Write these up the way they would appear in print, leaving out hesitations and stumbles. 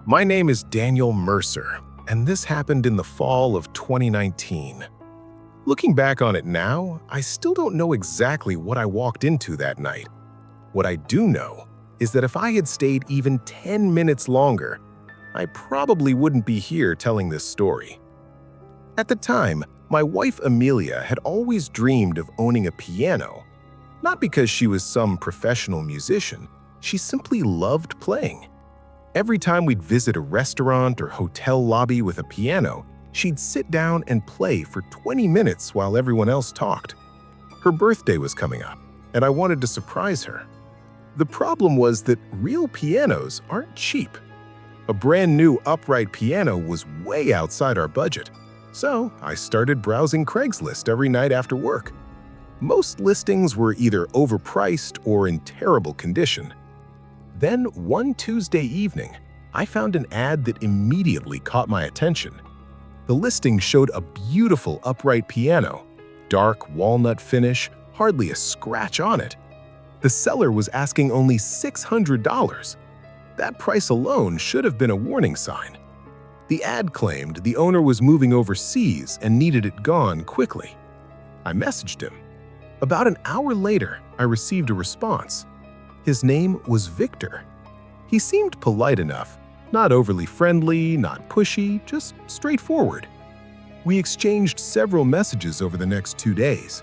My name is Daniel Mercer, and this happened in the fall of 2019. Looking back on it now, I still don't know exactly what I walked into that night. What I do know is that if I had stayed even 10 minutes longer, I probably wouldn't be here telling this story. At the time, my wife Amelia had always dreamed of owning a piano. Not because she was some professional musician, she simply loved playing. Every time we'd visit a restaurant or hotel lobby with a piano, she'd sit down and play for 20 minutes while everyone else talked. Her birthday was coming up, and I wanted to surprise her. The problem was that real pianos aren't cheap. A brand new upright piano was way outside our budget, so I started browsing Craigslist every night after work. Most listings were either overpriced or in terrible condition. Then, one Tuesday evening, I found an ad that immediately caught my attention. The listing showed a beautiful upright piano, dark walnut finish, hardly a scratch on it. The seller was asking only $600. That price alone should have been a warning sign. The ad claimed the owner was moving overseas and needed it gone quickly. I messaged him. About an hour later, I received a response. His name was Victor. He seemed polite enough, not overly friendly, not pushy, just straightforward. We exchanged several messages over the next 2 days.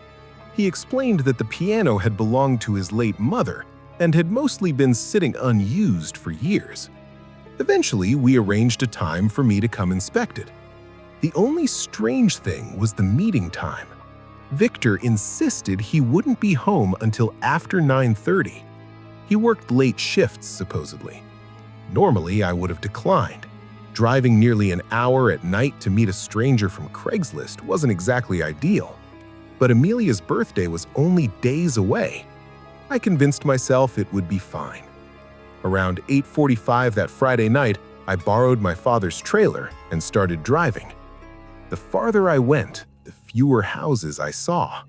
He explained that the piano had belonged to his late mother and had mostly been sitting unused for years. Eventually, we arranged a time for me to come inspect it. The only strange thing was the meeting time. Victor insisted he wouldn't be home until after 9:30. He worked late shifts, supposedly. Normally, I would have declined. Driving nearly an hour at night to meet a stranger from Craigslist wasn't exactly ideal. But Amelia's birthday was only days away. I convinced myself it would be fine. Around 8:45 that Friday night, I borrowed my father's trailer and started driving. The farther I went, the fewer houses I saw.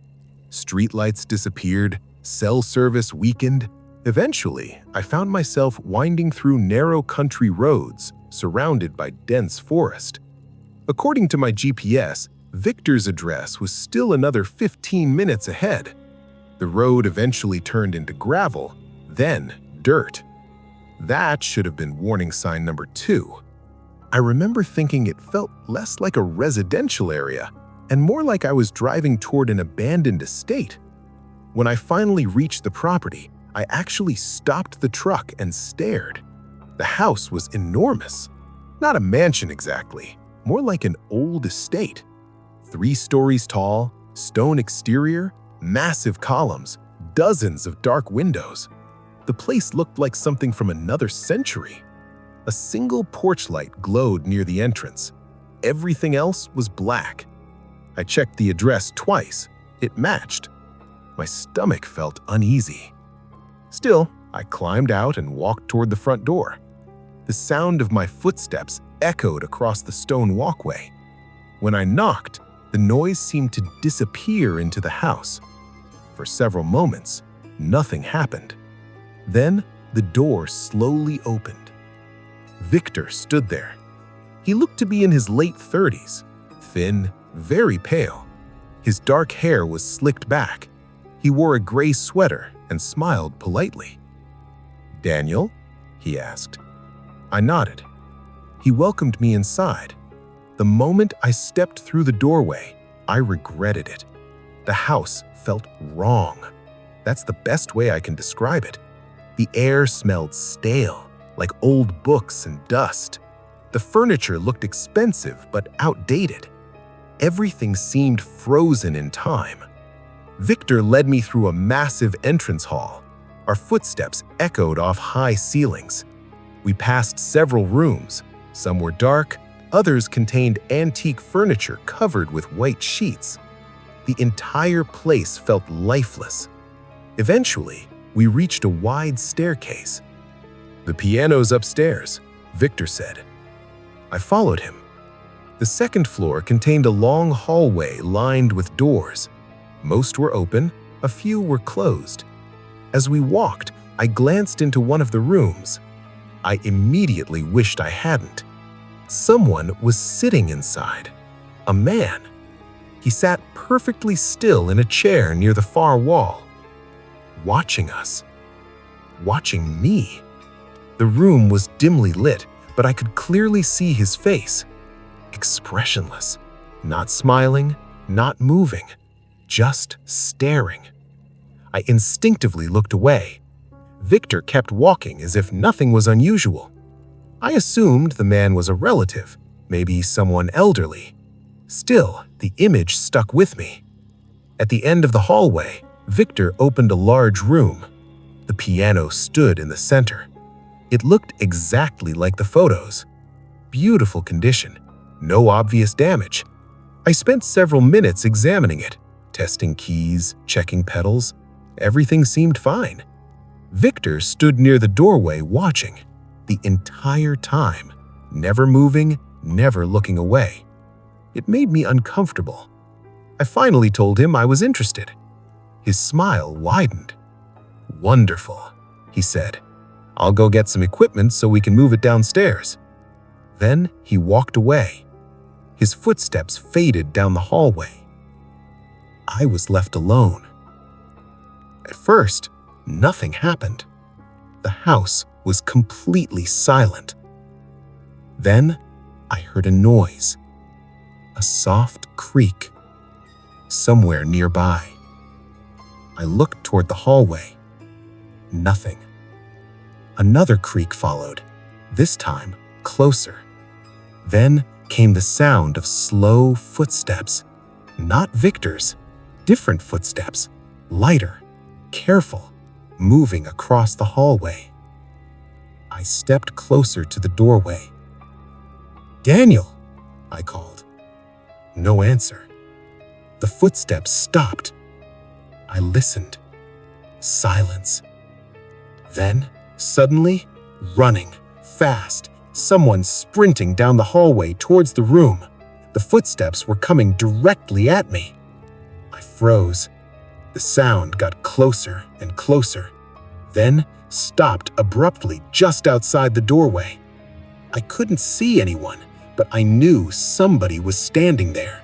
Streetlights disappeared, cell service weakened. Eventually, I found myself winding through narrow country roads surrounded by dense forest. According to my GPS, Victor's address was still another 15 minutes ahead. The road eventually turned into gravel, then dirt. That should have been warning sign number 2. I remember thinking it felt less like a residential area and more like I was driving toward an abandoned estate. When I finally reached the property, I actually stopped the truck and stared. The house was enormous. Not a mansion exactly, more like an old estate. 3 stories tall, stone exterior, massive columns, dozens of dark windows. The place looked like something from another century. A single porch light glowed near the entrance. Everything else was black. I checked the address twice. It matched. My stomach felt uneasy. Still, I climbed out and walked toward the front door. The sound of my footsteps echoed across the stone walkway. When I knocked, the noise seemed to disappear into the house. For several moments, nothing happened. Then, the door slowly opened. Victor stood there. He looked to be in his late 30s, thin, very pale. His dark hair was slicked back. He wore a gray sweater and smiled politely. "Daniel?" he asked. I nodded. He welcomed me inside. The moment I stepped through the doorway, I regretted it. The house felt wrong. That's the best way I can describe it. The air smelled stale, like old books and dust. The furniture looked expensive but outdated. Everything seemed frozen in time. Victor led me through a massive entrance hall. Our footsteps echoed off high ceilings. We passed several rooms. Some were dark, others contained antique furniture covered with white sheets. The entire place felt lifeless. Eventually, we reached a wide staircase. "The piano's upstairs," Victor said. I followed him. The second floor contained a long hallway lined with doors. Most were open, a few were closed. As we walked, I glanced into one of the rooms. I immediately wished I hadn't. Someone was sitting inside. A man. He sat perfectly still in a chair near the far wall, watching us. Watching me. The room was dimly lit, but I could clearly see his face. Expressionless. Not smiling, not moving. Just staring. I instinctively looked away. Victor kept walking as if nothing was unusual. I assumed the man was a relative, maybe someone elderly. Still, the image stuck with me. At the end of the hallway, Victor opened a large room. The piano stood in the center. It looked exactly like the photos. Beautiful condition, no obvious damage. I spent several minutes examining it, testing keys, checking pedals. Everything seemed fine. Victor stood near the doorway watching, the entire time, never moving, never looking away. It made me uncomfortable. I finally told him I was interested. His smile widened. "Wonderful," he said. "I'll go get some equipment so we can move it downstairs." Then he walked away. His footsteps faded down the hallway. I was left alone. At first, nothing happened. The house was completely silent. Then I heard a noise. A soft creak. Somewhere nearby. I looked toward the hallway. Nothing. Another creak followed, this time closer. Then came the sound of slow footsteps. Not Victor's, different footsteps, lighter, careful, moving across the hallway. I stepped closer to the doorway. "Daniel," I called. No answer. The footsteps stopped. I listened. Silence. Then, suddenly, running, fast, someone sprinting down the hallway towards the room. The footsteps were coming directly at me. I froze. The sound got closer and closer, then stopped abruptly just outside the doorway. I couldn't see anyone, but I knew somebody was standing there.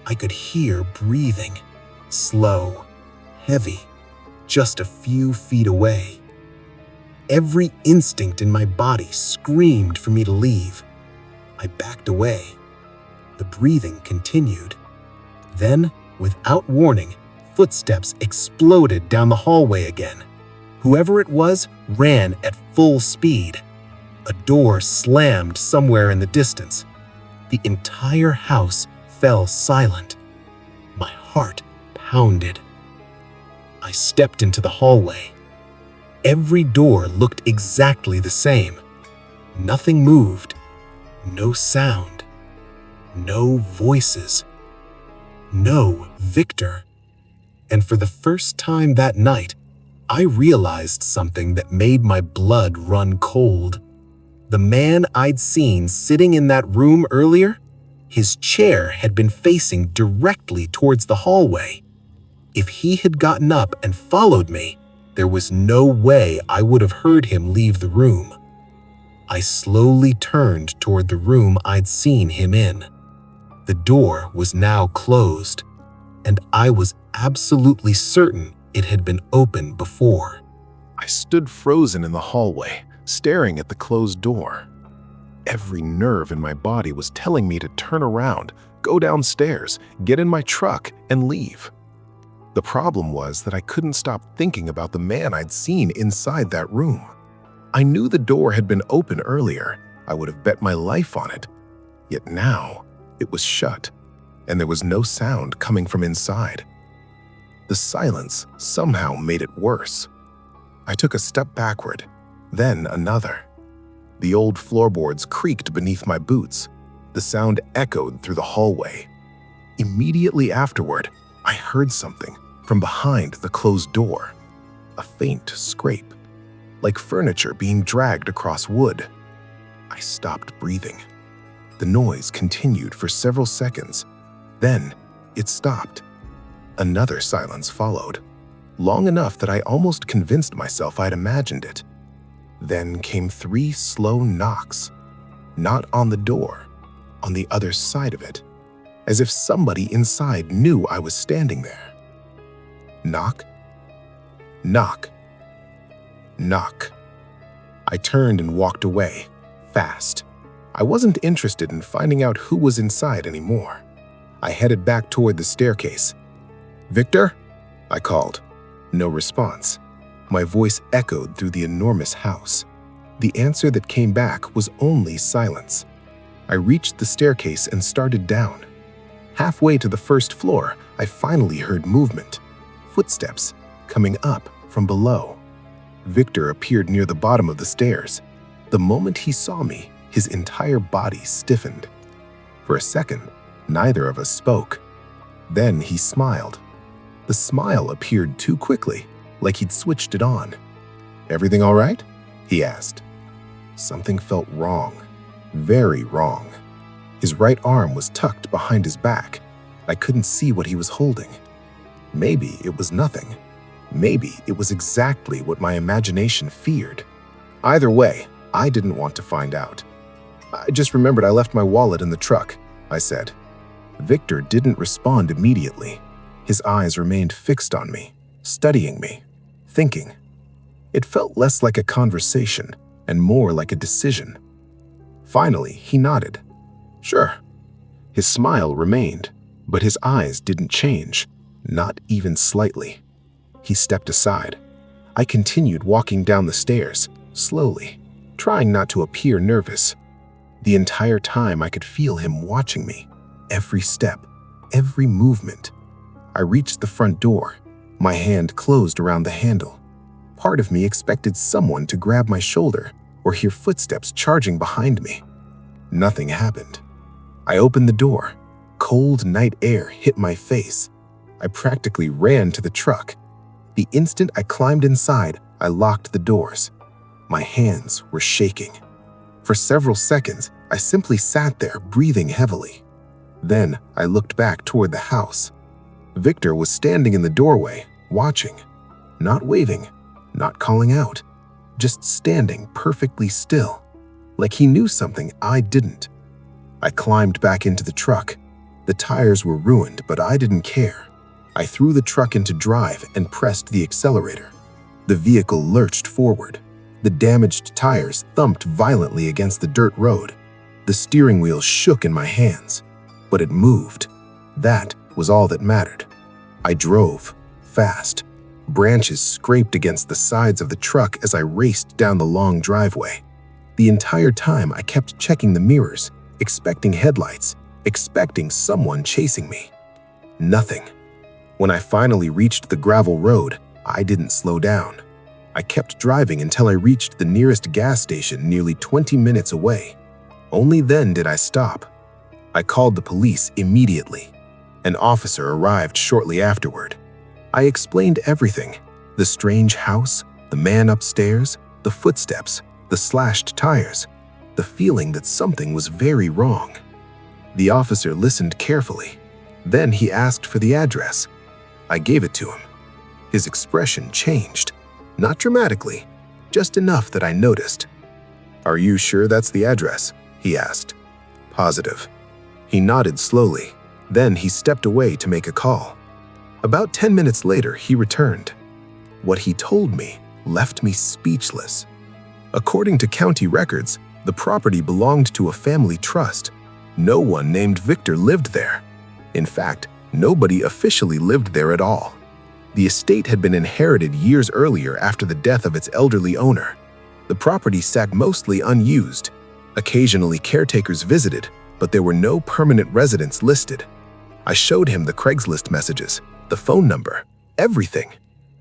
I could hear breathing, slow, heavy, just a few feet away. Every instinct in my body screamed for me to leave. I backed away. The breathing continued. Then, without warning, footsteps exploded down the hallway again. Whoever it was ran at full speed. A door slammed somewhere in the distance. The entire house fell silent. My heart pounded. I stepped into the hallway. Every door looked exactly the same. Nothing moved. No sound. No voices. No Victor. And for the first time that night, I realized something that made my blood run cold. The man I'd seen sitting in that room earlier, his chair had been facing directly towards the hallway. If he had gotten up and followed me, there was no way I would have heard him leave the room. I slowly turned toward the room I'd seen him in. The door was now closed, and I was absolutely certain it had been open before. I stood frozen in the hallway, staring at the closed door. Every nerve in my body was telling me to turn around, go downstairs, get in my truck, and leave. The problem was that I couldn't stop thinking about the man I'd seen inside that room. I knew the door had been open earlier. I would have bet my life on it. Yet now, it was shut, and there was no sound coming from inside. The silence somehow made it worse. I took a step backward, then another. The old floorboards creaked beneath my boots. The sound echoed through the hallway. Immediately afterward, I heard something from behind the closed door. A faint scrape, like furniture being dragged across wood. I stopped breathing. The noise continued for several seconds. Then it stopped. Another silence followed, long enough that I almost convinced myself I'd imagined it. Then came 3 slow knocks, not on the door, on the other side of it, as if somebody inside knew I was standing there. Knock, knock, knock. I turned and walked away, fast. I wasn't interested in finding out who was inside anymore. I headed back toward the staircase. "Victor?" I called. No response. My voice echoed through the enormous house. The answer that came back was only silence. I reached the staircase and started down. Halfway to the first floor, I finally heard movement. Footsteps coming up from below. Victor appeared near the bottom of the stairs. The moment he saw me, his entire body stiffened. For a second, neither of us spoke. Then he smiled. The smile appeared too quickly, like he'd switched it on. "Everything all right?" he asked. Something felt wrong, very wrong. His right arm was tucked behind his back. I couldn't see what he was holding. Maybe it was nothing. Maybe it was exactly what my imagination feared. Either way, I didn't want to find out. "I just remembered I left my wallet in the truck," I said. Victor didn't respond immediately. His eyes remained fixed on me, studying me, thinking. It felt less like a conversation and more like a decision. Finally, he nodded. "Sure." His smile remained, but his eyes didn't change, not even slightly. He stepped aside. I continued walking down the stairs, slowly, trying not to appear nervous. The entire time I could feel him watching me, every step, every movement. I reached the front door. My hand closed around the handle. Part of me expected someone to grab my shoulder or hear footsteps charging behind me. Nothing happened. I opened the door. Cold night air hit my face. I practically ran to the truck. The instant I climbed inside, I locked the doors. My hands were shaking. For several seconds, I simply sat there, breathing heavily. Then I looked back toward the house. Victor was standing in the doorway, watching, not waving, not calling out, just standing perfectly still, like he knew something I didn't. I climbed back into the truck. The tires were ruined, but I didn't care. I threw the truck into drive and pressed the accelerator. The vehicle lurched forward. The damaged tires thumped violently against the dirt road. The steering wheel shook in my hands, but it moved. That was all that mattered. I drove, fast. Branches scraped against the sides of the truck as I raced down the long driveway. The entire time I kept checking the mirrors, expecting headlights, expecting someone chasing me. Nothing. When I finally reached the gravel road, I didn't slow down. I kept driving until I reached the nearest gas station nearly 20 minutes away. Only then did I stop. I called the police immediately. An officer arrived shortly afterward. I explained everything: the strange house, the man upstairs, the footsteps, the slashed tires, the feeling that something was very wrong. The officer listened carefully. Then he asked for the address. I gave it to him. His expression changed. Not dramatically, just enough that I noticed. "Are you sure that's the address?" he asked. "Positive." He nodded slowly. Then he stepped away to make a call. About 10 minutes later, he returned. What he told me left me speechless. According to county records, the property belonged to a family trust. No one named Victor lived there. In fact, nobody officially lived there at all. The estate had been inherited years earlier after the death of its elderly owner. The property sat mostly unused. Occasionally, caretakers visited, but there were no permanent residents listed. I showed him the Craigslist messages, the phone number, everything.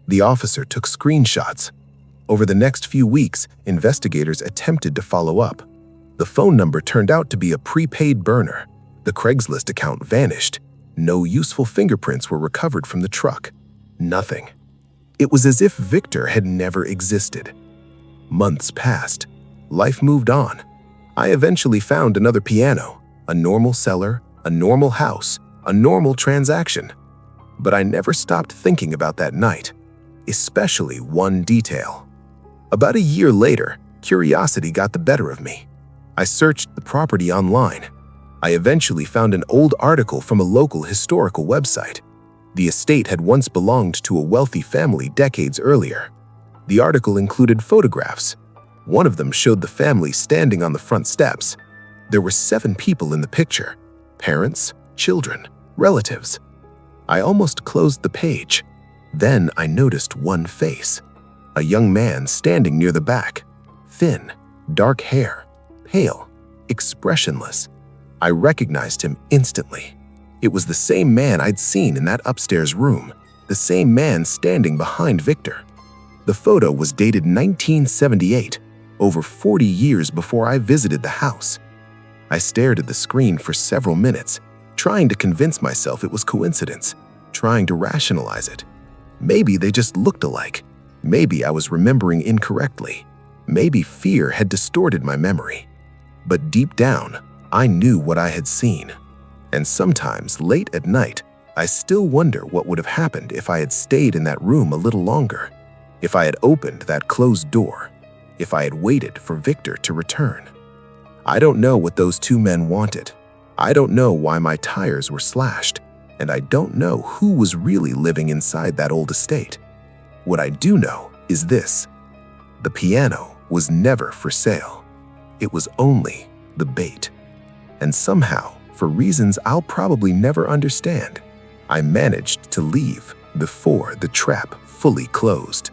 The officer took screenshots. Over the next few weeks, investigators attempted to follow up. The phone number turned out to be a prepaid burner. The Craigslist account vanished. No useful fingerprints were recovered from the truck. Nothing. It was as if Victor had never existed. Months passed. Life moved on. I eventually found another piano, a normal seller, a normal house, a normal transaction. But I never stopped thinking about that night, especially one detail. About a year later, Curiosity got the better of me. I searched the property online. I eventually found an old article from a local historical website. The estate had once belonged to a wealthy family decades earlier. The article included photographs. One of them showed the family standing on the front steps. There were 7 people in the picture: parents, children, relatives. I almost closed the page. Then I noticed one face. A young man standing near the back. Thin, dark hair, pale, expressionless. I recognized him instantly. It was the same man I'd seen in that upstairs room, the same man standing behind Victor. The photo was dated 1978, over 40 years before I visited the house. I stared at the screen for several minutes, trying to convince myself it was coincidence, trying to rationalize it. Maybe they just looked alike. Maybe I was remembering incorrectly. Maybe fear had distorted my memory. But deep down, I knew what I had seen. And sometimes, late at night, I still wonder what would have happened if I had stayed in that room a little longer, if I had opened that closed door, if I had waited for Victor to return. I don't know what those 2 men wanted. I don't know why my tires were slashed, and I don't know who was really living inside that old estate. What I do know is this: the piano was never for sale. It was only the bait. And somehow, for reasons I'll probably never understand, I managed to leave before the trap fully closed.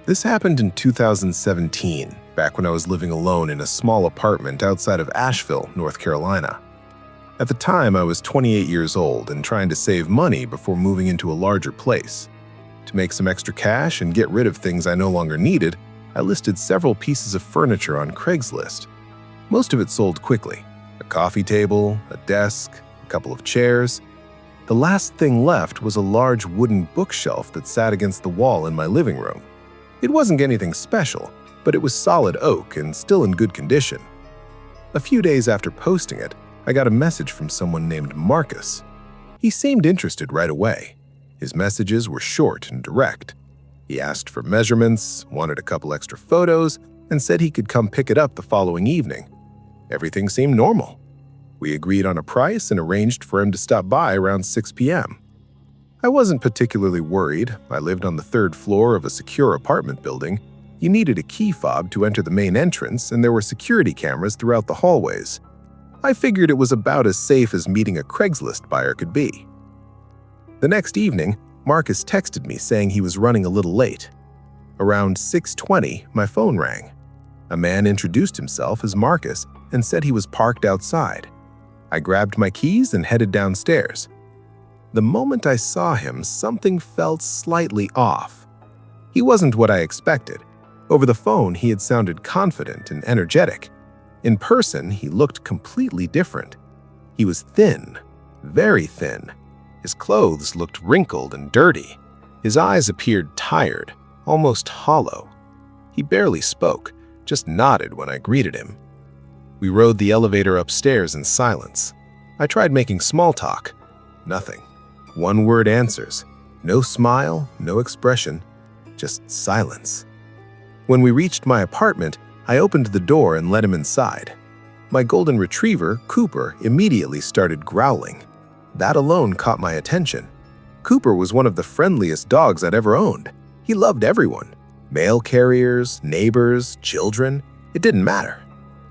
This happened in 2017, back when I was living alone in a small apartment outside of Asheville, North Carolina. At the time, I was 28 years old and trying to save money before moving into a larger place. To make some extra cash and get rid of things I no longer needed, I listed several pieces of furniture on Craigslist. Most of it sold quickly: a coffee table, a desk, a couple of chairs. The last thing left was a large wooden bookshelf that sat against the wall in my living room. It wasn't anything special, but it was solid oak and still in good condition. A few days after posting it, I got a message from someone named Marcus. He seemed interested right away. His messages were short and direct. He asked for measurements, wanted a couple extra photos, and said he could come pick it up the following evening. Everything seemed normal. We agreed on a price and arranged for him to stop by around 6 p.m. I wasn't particularly worried. I lived on the 3rd floor of a secure apartment building. You needed a key fob to enter the main entrance, and there were security cameras throughout the hallways. I figured it was about as safe as meeting a Craigslist buyer could be. The next evening, Marcus texted me saying he was running a little late. Around 6:20, my phone rang. A man introduced himself as Marcus and said he was parked outside. I grabbed my keys and headed downstairs. The moment I saw him, something felt slightly off. He wasn't what I expected. Over the phone, he had sounded confident and energetic. In person, he looked completely different. He was thin, very thin. His clothes looked wrinkled and dirty. His eyes appeared tired, almost hollow. He barely spoke, just nodded when I greeted him. We rode the elevator upstairs in silence. I tried making small talk. Nothing. One-word answers. No smile, no expression, just silence. When we reached my apartment, I opened the door and let him inside. My golden retriever, Cooper, immediately started growling. That alone caught my attention. Cooper was one of the friendliest dogs I'd ever owned. He loved everyone. Mail carriers, neighbors, children, it didn't matter.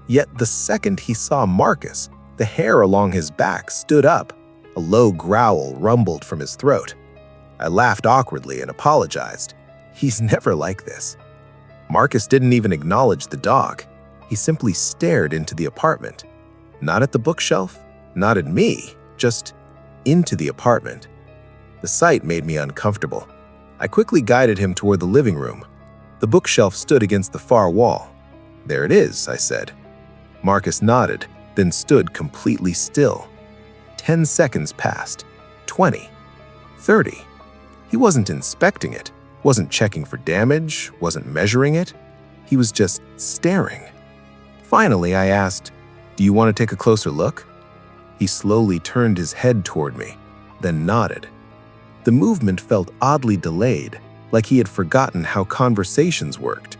Yet the second he saw Marcus, the hair along his back stood up. A low growl rumbled from his throat. I laughed awkwardly and apologized. He's never like this. Marcus didn't even acknowledge the dog. He simply stared into the apartment. Not at the bookshelf, not at me, just into the apartment. The sight made me uncomfortable. I quickly guided him toward the living room. The bookshelf stood against the far wall. "There it is," I said. Marcus nodded, then stood completely still. 10 seconds passed, 20, 30. He wasn't inspecting it, wasn't checking for damage, wasn't measuring it. He was just staring. Finally, I asked, "Do you want to take a closer look?" He slowly turned his head toward me, then nodded. The movement felt oddly delayed, like he had forgotten how conversations worked.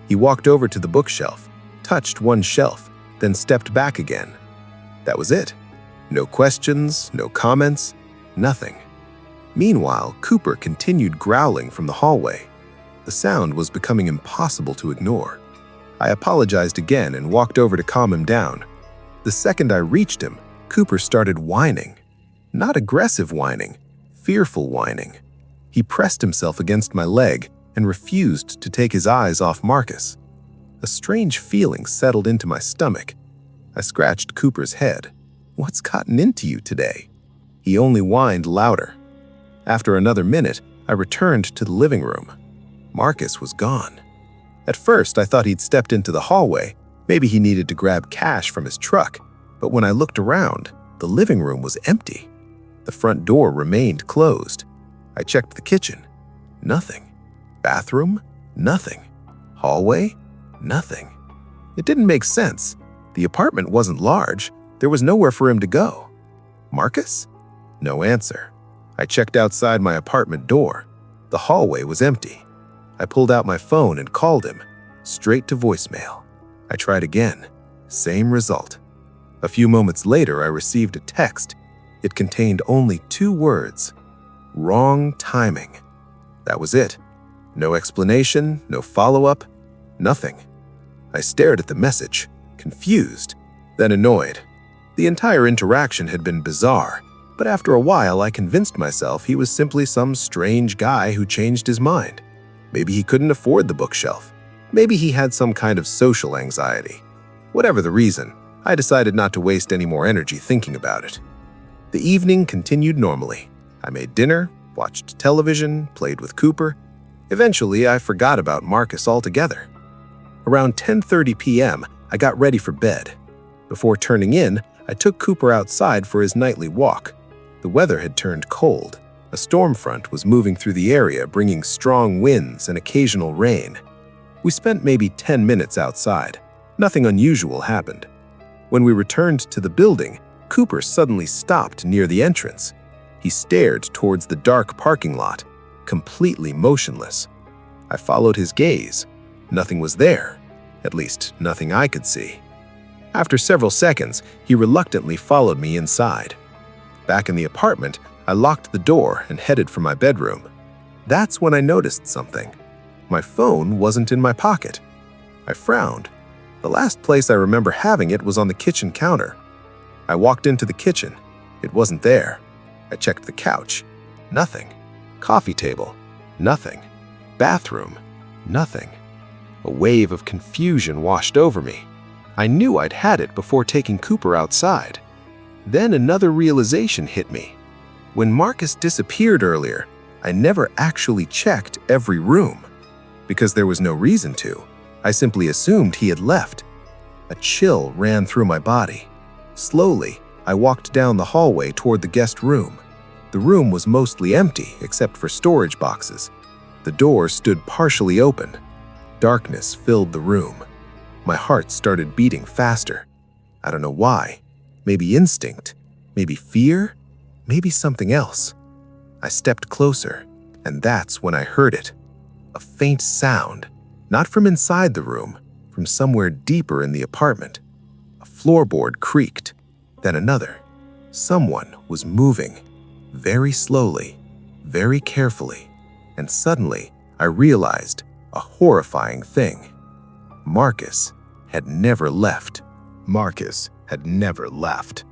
He walked over to the bookshelf, touched one shelf, then stepped back again. That was it. No questions, no comments, nothing. Meanwhile, Cooper continued growling from the hallway. The sound was becoming impossible to ignore. I apologized again and walked over to calm him down. The second I reached him, Cooper started whining. Not aggressive whining, fearful whining. He pressed himself against my leg and refused to take his eyes off Marcus. A strange feeling settled into my stomach. I scratched Cooper's head. "What's gotten into you today?" He only whined louder. After another minute, I returned to the living room. Marcus was gone. At first, I thought he'd stepped into the hallway. Maybe he needed to grab cash from his truck. But when I looked around, the living room was empty. The front door remained closed. I checked the kitchen. Nothing. Bathroom? Nothing. Hallway? Nothing. It didn't make sense. The apartment wasn't large. There was nowhere for him to go. Marcus? No answer. I checked outside my apartment door. The hallway was empty. I pulled out my phone and called him, straight to voicemail. I tried again. Same result. A few moments later, I received a text. It contained only 2 words. Wrong timing. That was it. No explanation, no follow-up, nothing. I stared at the message, confused, then annoyed. The entire interaction had been bizarre, but after a while I convinced myself he was simply some strange guy who changed his mind. Maybe he couldn't afford the bookshelf. Maybe he had some kind of social anxiety. Whatever the reason, I decided not to waste any more energy thinking about it. The evening continued normally. I made dinner, watched television, played with Cooper. Eventually, I forgot about Marcus altogether. Around 10:30 p.m., I got ready for bed. Before turning in, I took Cooper outside for his nightly walk. The weather had turned cold. A storm front was moving through the area, bringing strong winds and occasional rain. We spent maybe 10 minutes outside. Nothing unusual happened. When we returned to the building, Cooper suddenly stopped near the entrance. He stared towards the dark parking lot, completely motionless. I followed his gaze. Nothing was there, at least nothing I could see. After several seconds, he reluctantly followed me inside. Back in the apartment, I locked the door and headed for my bedroom. That's when I noticed something. My phone wasn't in my pocket. I frowned. The last place I remember having it was on the kitchen counter. I walked into the kitchen. It wasn't there. I checked the couch. Nothing. Coffee table. Nothing. Bathroom. Nothing. A wave of confusion washed over me. I knew I'd had it before taking Cooper outside. Then another realization hit me. When Marcus disappeared earlier, I never actually checked every room. Because there was no reason to, I simply assumed he had left. A chill ran through my body. Slowly, I walked down the hallway toward the guest room. The room was mostly empty except for storage boxes. The door stood partially open. Darkness filled the room. My heart started beating faster. I don't know why. Maybe instinct, maybe fear, maybe something else. I stepped closer, and that's when I heard it. A faint sound, not from inside the room, from somewhere deeper in the apartment. A floorboard creaked, then another. Someone was moving, very slowly, very carefully, and suddenly I realized a horrifying thing. Marcus had never left. Marcus had never left.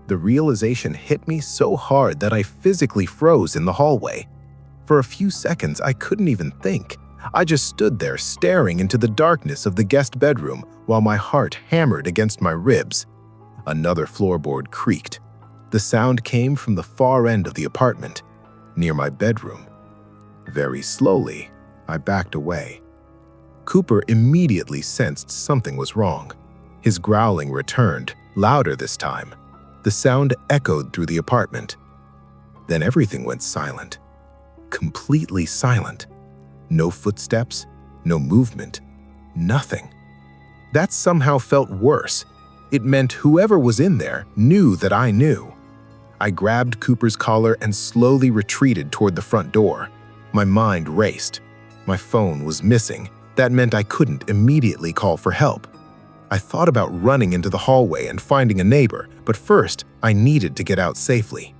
The realization hit me so hard that I physically froze in the hallway. For a few seconds, I couldn't even think. I just stood there staring into the darkness of the guest bedroom while my heart hammered against my ribs. Another floorboard creaked. The sound came from the far end of the apartment, near my bedroom. Very slowly, I backed away. Cooper immediately sensed something was wrong. His growling returned, louder this time. The sound echoed through the apartment. Then everything went silent. Completely silent. No footsteps, no movement, nothing. That somehow felt worse. It meant whoever was in there knew that I knew. I grabbed Cooper's collar and slowly retreated toward the front door. My mind raced. My phone was missing. That meant I couldn't immediately call for help. I thought about running into the hallway and finding a neighbor, but first, I needed to get out safely.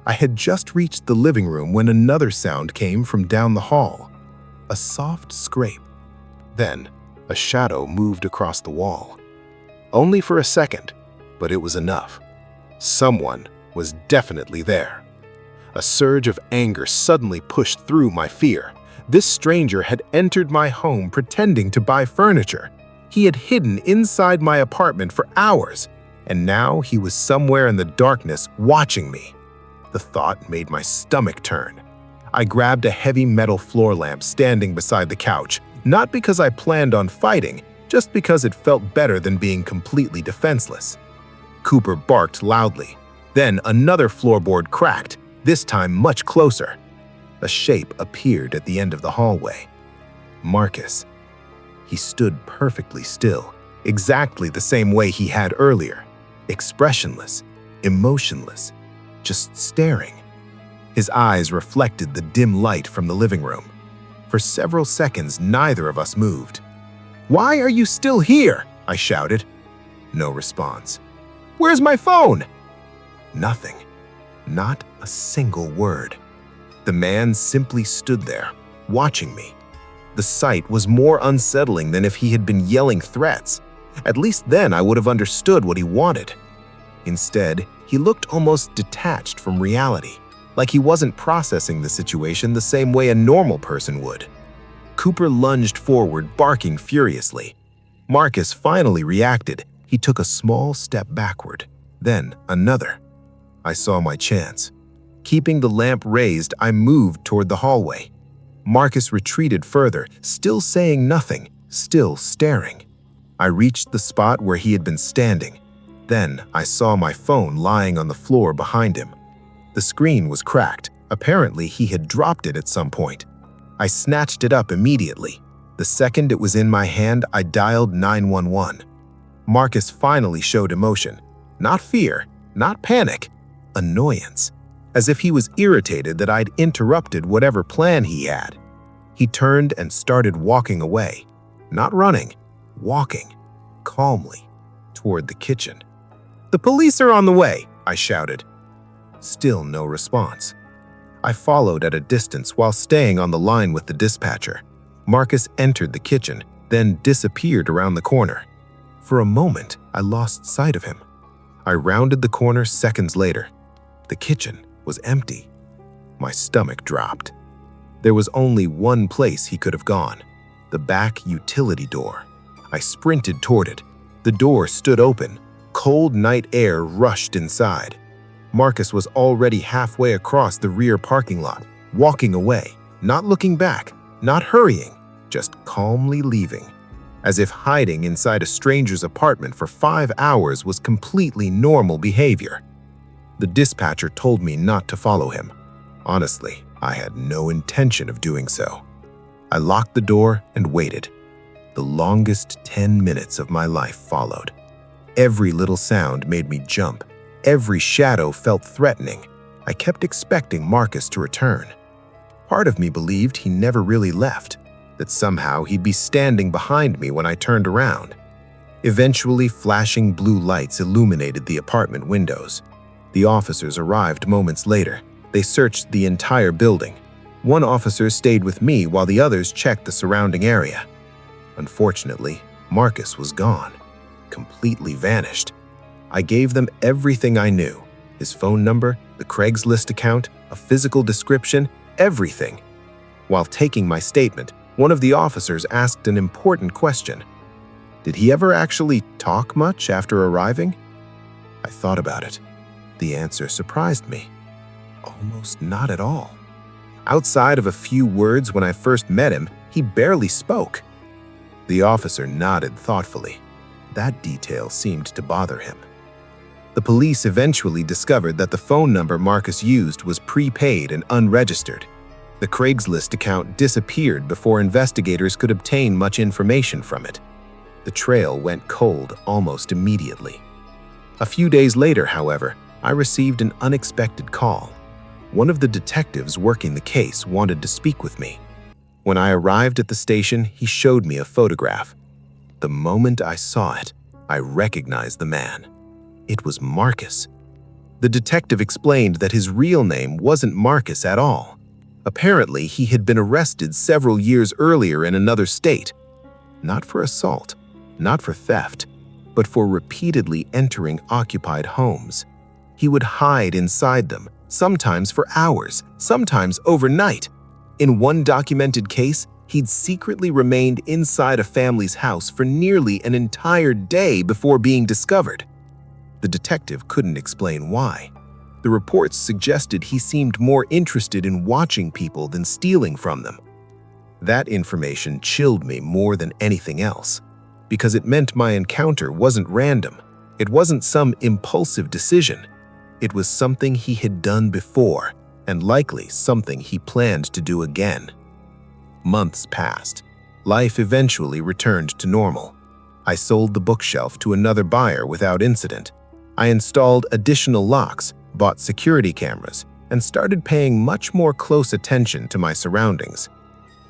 I had just reached the living room when another sound came from down the hall. A soft scrape. Then, a shadow moved across the wall. Only for a second, but it was enough. Someone was definitely there. A surge of anger suddenly pushed through my fear. This stranger had entered my home pretending to buy furniture. He had hidden inside my apartment for hours, and now he was somewhere in the darkness watching me. The thought made my stomach turn. I grabbed a heavy metal floor lamp standing beside the couch, not because I planned on fighting, just because it felt better than being completely defenseless. Cooper barked loudly. Then another floorboard cracked, this time much closer. A shape appeared at the end of the hallway. Marcus. He stood perfectly still, exactly the same way he had earlier. Expressionless, emotionless, just staring. His eyes reflected the dim light from the living room. For several seconds, neither of us moved. "Why are you still here?" I shouted. No response. "Where's my phone?" Nothing. Not a single word. The man simply stood there, watching me. The sight was more unsettling than if he had been yelling threats. At least then I would have understood what he wanted. Instead, he looked almost detached from reality, like he wasn't processing the situation the same way a normal person would. Cooper lunged forward, barking furiously. Marcus finally reacted. He took a small step backward, then another. I saw my chance. Keeping the lamp raised, I moved toward the hallway. Marcus retreated further, still saying nothing, still staring. I reached the spot where he had been standing. Then I saw my phone lying on the floor behind him. The screen was cracked. Apparently, he had dropped it at some point. I snatched it up immediately. The second it was in my hand, I dialed 911. Marcus finally showed emotion. Not fear, not panic, annoyance. As if he was irritated that I'd interrupted whatever plan he had. He turned and started walking away. Not running, walking, calmly, toward the kitchen. "The police are on the way," I shouted. Still no response. I followed at a distance while staying on the line with the dispatcher. Marcus entered the kitchen, then disappeared around the corner. For a moment, I lost sight of him. I rounded the corner seconds later. The kitchen was empty. My stomach dropped. There was only one place he could have gone, the back utility door. I sprinted toward it. The door stood open. Cold night air rushed inside. Marcus was already halfway across the rear parking lot, walking away, not looking back, not hurrying, just calmly leaving. As if hiding inside a stranger's apartment for 5 hours was completely normal behavior. The dispatcher told me not to follow him. Honestly, I had no intention of doing so. I locked the door and waited. The longest 10 minutes of my life followed. Every little sound made me jump. Every shadow felt threatening. I kept expecting Marcus to return. Part of me believed he never really left, that somehow he'd be standing behind me when I turned around. Eventually, flashing blue lights illuminated the apartment windows. The officers arrived moments later. They searched the entire building. One officer stayed with me while the others checked the surrounding area. Unfortunately, Marcus was gone, completely vanished. I gave them everything I knew, his phone number, the Craigslist account, a physical description, everything. While taking my statement, one of the officers asked an important question. Did he ever actually talk much after arriving? I thought about it. The answer surprised me. Almost not at all. Outside of a few words when I first met him, he barely spoke. The officer nodded thoughtfully. That detail seemed to bother him. The police eventually discovered that the phone number Marcus used was prepaid and unregistered. The Craigslist account disappeared before investigators could obtain much information from it. The trail went cold almost immediately. A few days later, however, I received an unexpected call. One of the detectives working the case wanted to speak with me. When I arrived at the station, he showed me a photograph. The moment I saw it, I recognized the man. It was Marcus. The detective explained that his real name wasn't Marcus at all. Apparently, he had been arrested several years earlier in another state. Not for assault, not for theft, but for repeatedly entering occupied homes. He would hide inside them, sometimes for hours, sometimes overnight. In one documented case, he'd secretly remained inside a family's house for nearly an entire day before being discovered. The detective couldn't explain why. The reports suggested he seemed more interested in watching people than stealing from them. That information chilled me more than anything else, because it meant my encounter wasn't random. It wasn't some impulsive decision. It was something he had done before, and likely something he planned to do again. Months passed. Life eventually returned to normal. I sold the bookshelf to another buyer without incident. I installed additional locks, bought security cameras, and started paying much more close attention to my surroundings.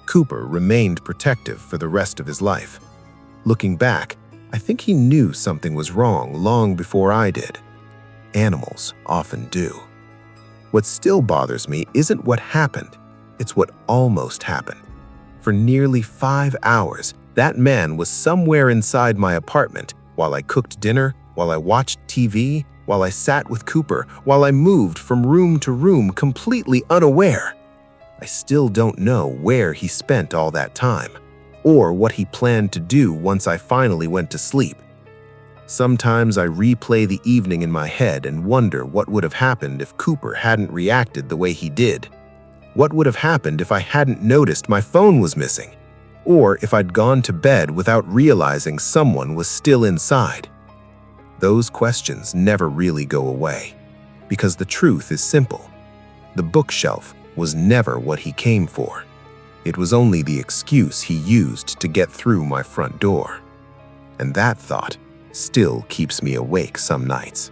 Cooper remained protective for the rest of his life. Looking back, I think he knew something was wrong long before I did. Animals often do. What still bothers me isn't what happened, it's what almost happened. For nearly 5 hours, that man was somewhere inside my apartment while I cooked dinner, while I watched TV, while I sat with Cooper, while I moved from room to room completely unaware. I still don't know where he spent all that time, or what he planned to do once I finally went to sleep. Sometimes I replay the evening in my head and wonder what would have happened if Cooper hadn't reacted the way he did. What would have happened if I hadn't noticed my phone was missing? Or if I'd gone to bed without realizing someone was still inside? Those questions never really go away, because the truth is simple. The bookshelf was never what he came for. It was only the excuse he used to get through my front door. And that thought still keeps me awake some nights.